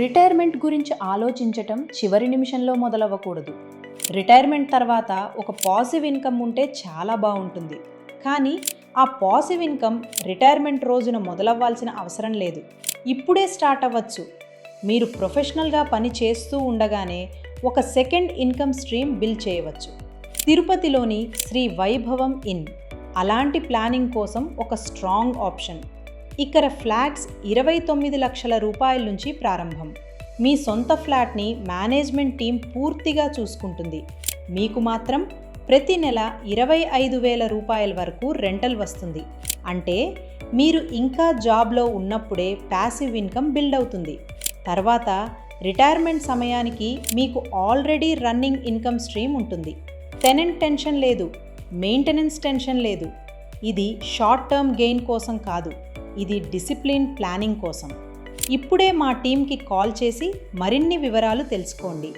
Retirement గురించి ఆలోచించటం చివరి నిమిషంలో మొదలవ్వకూడదు. రిటైర్మెంట్ తర్వాత ఒక పాసివ్ ఇన్కమ్ ఉంటే చాలా బాగుంటుంది. కానీ ఆ పాసివ్ ఇన్కమ్ రిటైర్మెంట్ రోజున మొదలవ్వాల్సిన అవసరం లేదు. ఇప్పుడే స్టార్ట్ అవ్వచ్చు. మీరు ప్రొఫెషనల్గా పని చేస్తూ ఉండగానే ఒక సెకండ్ ఇన్కమ్ స్ట్రీమ్ బిల్డ్ చేయవచ్చు. తిరుపతిలోని శ్రీ వైభవం ఇన్ అలాంటి ప్లానింగ్ కోసం ఒక స్ట్రాంగ్ ఆప్షన్. ఇక్కడ ఫ్లాట్స్ 29 లక్షల రూపాయల నుంచి ప్రారంభం. మీ సొంత ఫ్లాట్ని మేనేజ్మెంట్ టీం పూర్తిగా చూసుకుంటుంది. మీకు మాత్రం ప్రతి నెల 25,000 రూపాయల వరకు రెంటల్ వస్తుంది. అంటే మీరు ఇంకా జాబ్లో ఉన్నప్పుడే ప్యాసివ్ ఇన్కమ్ బిల్డ్ అవుతుంది. తర్వాత రిటైర్మెంట్ సమయానికి మీకు ఆల్రెడీ రన్నింగ్ ఇన్కమ్ స్ట్రీమ్ ఉంటుంది. టెనెంట్ టెన్షన్ లేదు, మెయింటెనెన్స్ టెన్షన్ లేదు. ఇది షార్ట్ టర్మ్ గెయిన్ కోసం కాదు, ఇది డిసిప్లిన్ ప్లానింగ్ కోసం. ఇప్పుడే మా టీంకి కాల్ చేసి మరిన్ని వివరాలు తెలుసుకోండి.